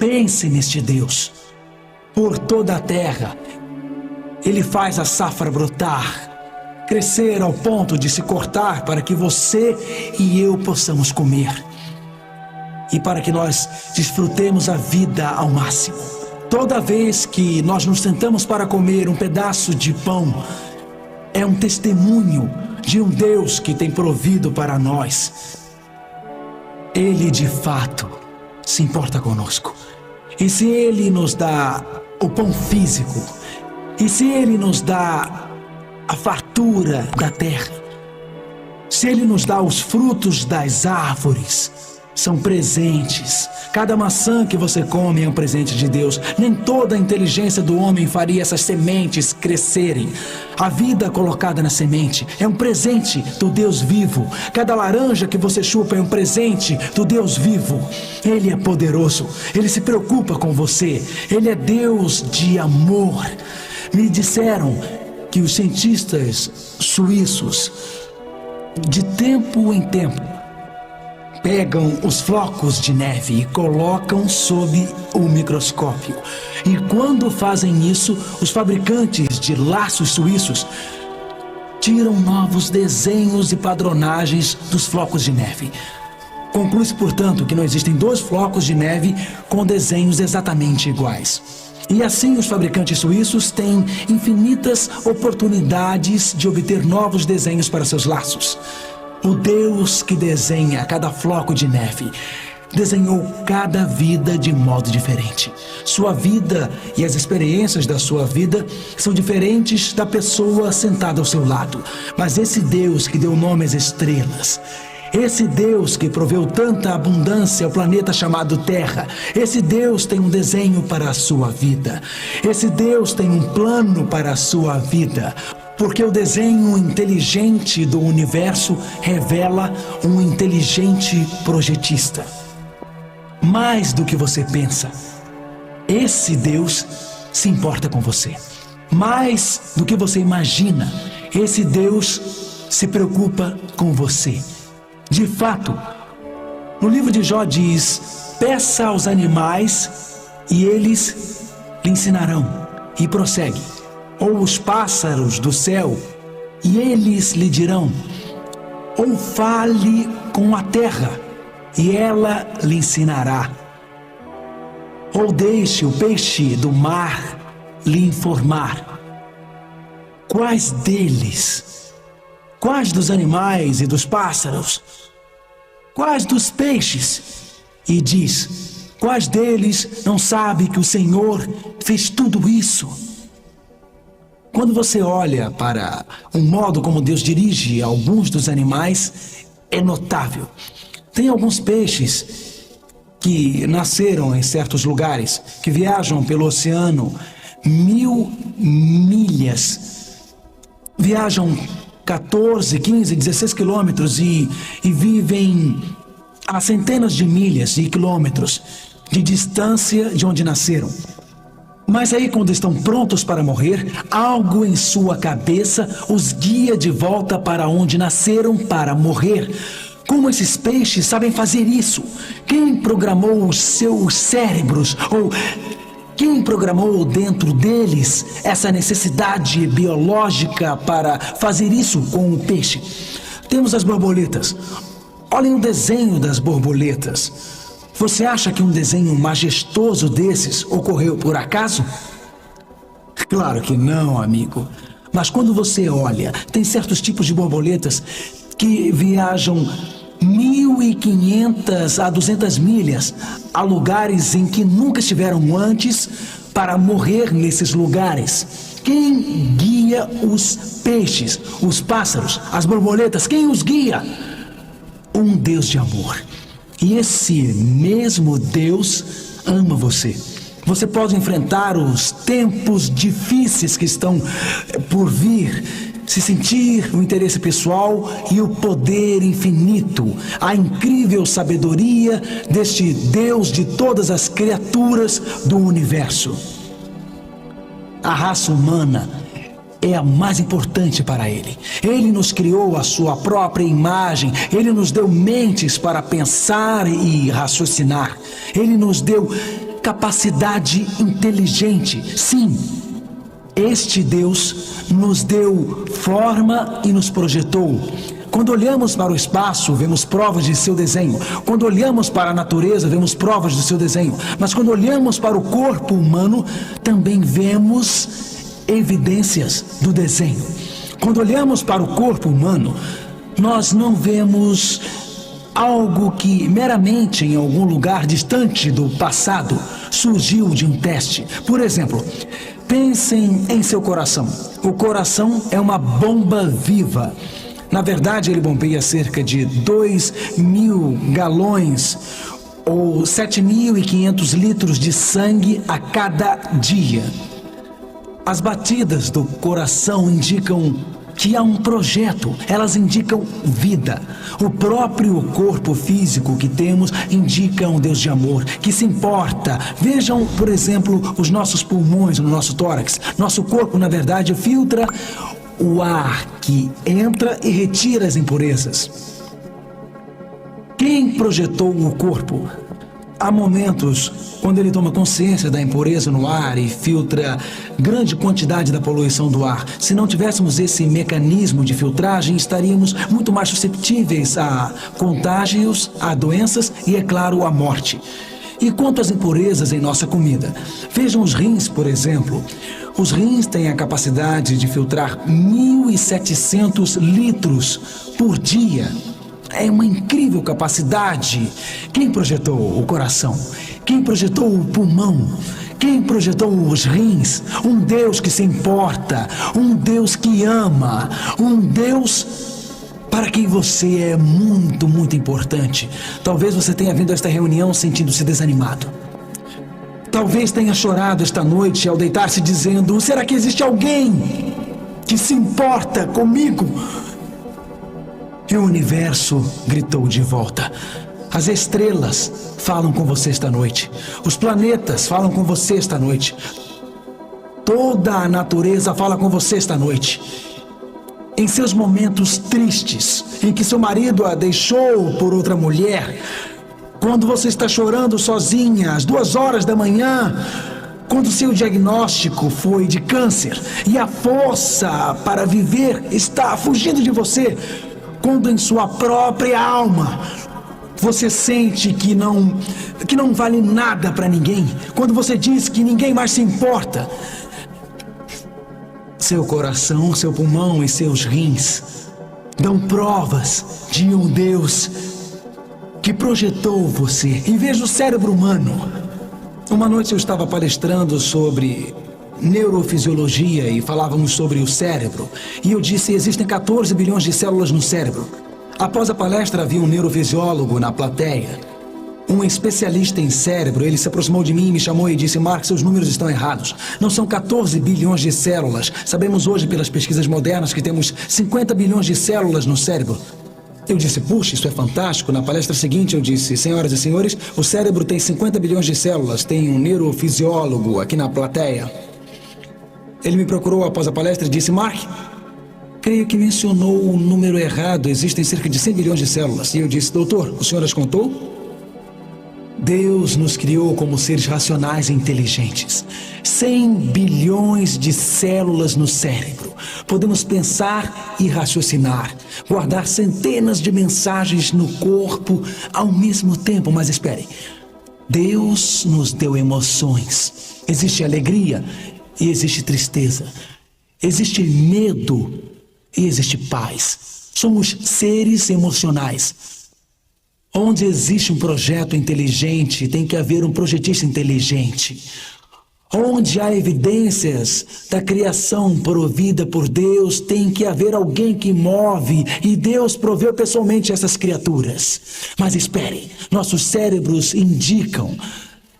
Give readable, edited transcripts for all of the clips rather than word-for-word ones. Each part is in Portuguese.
Pense neste Deus. Por toda a terra, Ele faz a safra brotar, crescer ao ponto de se cortar para que você e eu possamos comer. E para que nós desfrutemos a vida ao máximo. Toda vez que nós nos sentamos para comer um pedaço de pão, é um testemunho de um Deus que tem provido para nós. Ele de fato se importa conosco. E se Ele nos dá o pão físico, e se Ele nos dá a fartura da terra, se Ele nos dá os frutos das árvores, são presentes. Cada maçã que você come é um presente de Deus. Nem toda a inteligência do homem faria essas sementes crescerem. A vida colocada na semente é um presente do Deus vivo. Cada laranja que você chupa é um presente do Deus vivo. Ele é poderoso. Ele se preocupa com você. Ele é Deus de amor. Me disseram que os cientistas suíços, de tempo em tempo, pegam os flocos de neve e colocam sob o microscópio. E quando fazem isso, os fabricantes de laços suíços tiram novos desenhos e padronagens dos flocos de neve. Conclui-se, portanto, que não existem dois flocos de neve com desenhos exatamente iguais. E assim os fabricantes suíços têm infinitas oportunidades de obter novos desenhos para seus laços. O Deus que desenha cada floco de neve desenhou cada vida de modo diferente. Sua vida e as experiências da sua vida são diferentes da pessoa sentada ao seu lado. Mas esse Deus que deu nome às estrelas, esse Deus que proveu tanta abundância ao planeta chamado Terra, esse Deus tem um desenho para a sua vida. Esse Deus tem um plano para a sua vida. Porque o desenho inteligente do universo revela um inteligente projetista. Mais do que você pensa, esse Deus se importa com você. Mais do que você imagina, esse Deus se preocupa com você. De fato, no livro de Jó diz: peça aos animais e eles lhe ensinarão. E prossegue: ou os pássaros do céu, e eles lhe dirão. Ou fale com a terra, e ela lhe ensinará. Ou deixe o peixe do mar lhe informar. Quais deles? Quais dos animais e dos pássaros? Quais dos peixes? E diz: quais deles não sabe que o Senhor fez tudo isso? Quando você olha para o modo como Deus dirige alguns dos animais, é notável. Tem alguns peixes que nasceram em certos lugares, que viajam pelo oceano 1000 milhas. Viajam 14, 15, 16 quilômetros e vivem a centenas de milhas e quilômetros de distância de onde nasceram. Mas aí, quando estão prontos para morrer, algo em sua cabeça os guia de volta para onde nasceram para morrer. Como esses peixes sabem fazer isso? Quem programou os seus cérebros? Ou quem programou dentro deles essa necessidade biológica para fazer isso com o peixe? Temos as borboletas. Olhem o desenho das borboletas. Você acha que um desenho majestoso desses ocorreu por acaso? Claro que não, amigo. Mas quando você olha, tem certos tipos de borboletas que viajam 1.500 a 200 milhas a lugares em que nunca estiveram antes para morrer nesses lugares. Quem guia os peixes, os pássaros, as borboletas? Quem os guia? Um Deus de amor. E esse mesmo Deus ama você. Você pode enfrentar os tempos difíceis que estão por vir, se sentir o interesse pessoal e o poder infinito, a incrível sabedoria deste Deus de todas as criaturas do universo. A raça humana é a mais importante para Ele. Ele nos criou à sua própria imagem. Ele nos deu mentes para pensar e raciocinar. Ele nos deu capacidade inteligente. Sim, este Deus nos deu forma e nos projetou. Quando olhamos para o espaço, vemos provas de seu desenho. Quando olhamos para a natureza, vemos provas do seu desenho. Mas quando olhamos para o corpo humano, também vemos evidências do desenho. Quando olhamos para o corpo humano, nós não vemos algo que meramente em algum lugar distante do passado surgiu de um teste. Por exemplo, pensem em seu coração. O coração é uma bomba viva. Na verdade, ele bombeia cerca de 2.000 galões ou 7.500 litros de sangue a cada dia. As batidas do coração indicam que há um projeto, elas indicam vida. O próprio corpo físico que temos indica um Deus de amor, que se importa. Vejam, por exemplo, os nossos pulmões no nosso tórax. Nosso corpo, na verdade, filtra o ar que entra e retira as impurezas. Quem projetou o corpo? Há momentos quando ele toma consciência da impureza no ar e filtra grande quantidade da poluição do ar. Se não tivéssemos esse mecanismo de filtragem, estaríamos muito mais suscetíveis a contágios, a doenças e, é claro, à morte. E quanto às impurezas em nossa comida? Vejam os rins, por exemplo. Os rins têm a capacidade de filtrar 1.700 litros por dia. É uma incrível capacidade. Quem projetou o coração? Quem projetou o pulmão? Quem projetou os rins? Um Deus que se importa, um Deus que ama, um Deus para quem você é muito, muito importante. Talvez você tenha vindo a esta reunião sentindo-se desanimado. Talvez tenha chorado esta noite ao deitar-se dizendo: será que existe alguém que se importa comigo? E o universo gritou de volta. As estrelas falam com você esta noite. Os planetas falam com você esta noite. Toda a natureza fala com você esta noite. Em seus momentos tristes, em que seu marido a deixou por outra mulher, quando você está chorando sozinha às 2 horas da manhã, quando seu diagnóstico foi de câncer e a força para viver está fugindo de você, quando em sua própria alma você sente que não vale nada para ninguém, quando você diz que ninguém mais se importa, seu coração, seu pulmão e seus rins dão provas de um Deus que projetou você. Em vez do cérebro humano. Uma noite eu estava palestrando sobre neurofisiologia e falávamos sobre o cérebro. E eu disse: existem 14 bilhões de células no cérebro. Após a palestra havia um neurofisiólogo na plateia, um especialista em cérebro. Ele se aproximou de mim e me chamou e disse: Mark, seus números estão errados. Não são 14 bilhões de células. Sabemos hoje pelas pesquisas modernas que temos 50 bilhões de células no cérebro. Eu disse: puxa, isso é fantástico. Na palestra seguinte eu disse: senhoras e senhores, o cérebro tem 50 bilhões de células. Tem um neurofisiólogo aqui na plateia. Ele me procurou após a palestra e disse: Mark, creio que mencionou o número errado. Existem cerca de 100 bilhões de células. E eu disse: doutor, o senhor as contou? Deus nos criou como seres racionais e inteligentes. 100 bilhões de células no cérebro. Podemos pensar e raciocinar, guardar centenas de mensagens no corpo ao mesmo tempo. Mas espere, Deus nos deu emoções. Existe alegria e existe tristeza. Existe medo e existe paz. Somos seres emocionais. Onde existe um projeto inteligente, tem que haver um projetista inteligente. Onde há evidências da criação provida por Deus, tem que haver alguém que move, e Deus proveu pessoalmente essas criaturas. Mas espere, nossos cérebros indicam,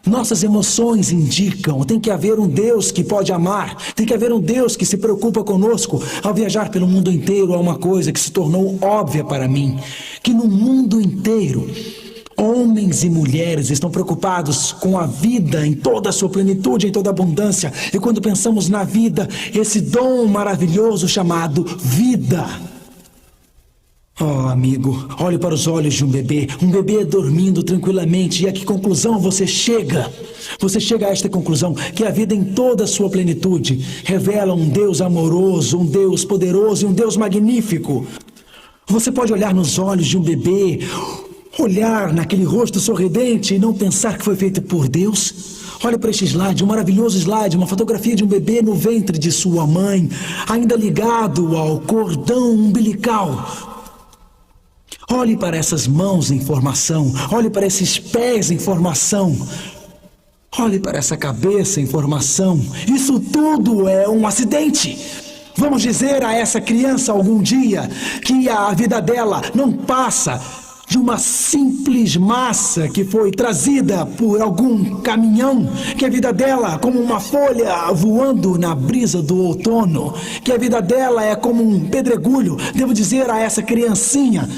nossas emoções indicam, tem que haver um Deus que pode amar, tem que haver um Deus que se preocupa conosco. Ao viajar pelo mundo inteiro, há uma coisa que se tornou óbvia para mim, que no mundo inteiro, homens e mulheres estão preocupados com a vida em toda a sua plenitude, em toda a abundância. E quando pensamos na vida, esse dom maravilhoso chamado vida, Oh, amigo, olhe para os olhos de um bebê dormindo tranquilamente. E a que conclusão você chega? Você chega a esta conclusão, que a vida em toda a sua plenitude revela um Deus amoroso, um Deus poderoso e um Deus magnífico. Você pode olhar nos olhos de um bebê, olhar naquele rosto sorridente e não pensar que foi feito por Deus? Olhe para este slide, um maravilhoso slide, uma fotografia de um bebê no ventre de sua mãe, ainda ligado ao cordão umbilical. Olhe para essas mãos em formação, olhe para esses pés em formação, olhe para essa cabeça em formação. Isso tudo é um acidente. Vamos dizer a essa criança algum dia que a vida dela não passa de uma simples massa que foi trazida por algum caminhão, que a vida dela é como uma folha voando na brisa do outono, que a vida dela é como um pedregulho. Devo dizer a essa criancinha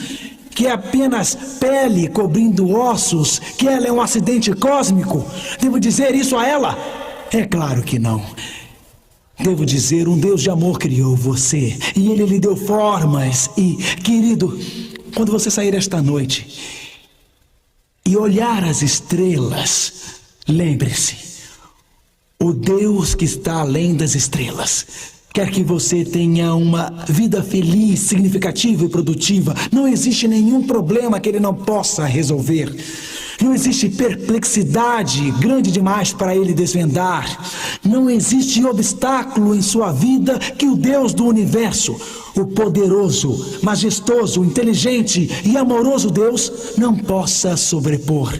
que é apenas pele cobrindo ossos, que ela é um acidente cósmico? Devo dizer isso a ela? É claro que não. Devo dizer, um Deus de amor criou você, e Ele lhe deu formas. E, querido, quando você sair esta noite e olhar as estrelas, lembre-se, o Deus que está além das estrelas quer que você tenha uma vida feliz, significativa e produtiva. Não existe nenhum problema que Ele não possa resolver. Não existe perplexidade grande demais para Ele desvendar. Não existe obstáculo em sua vida que o Deus do universo, o poderoso, majestoso, inteligente e amoroso Deus, não possa sobrepor.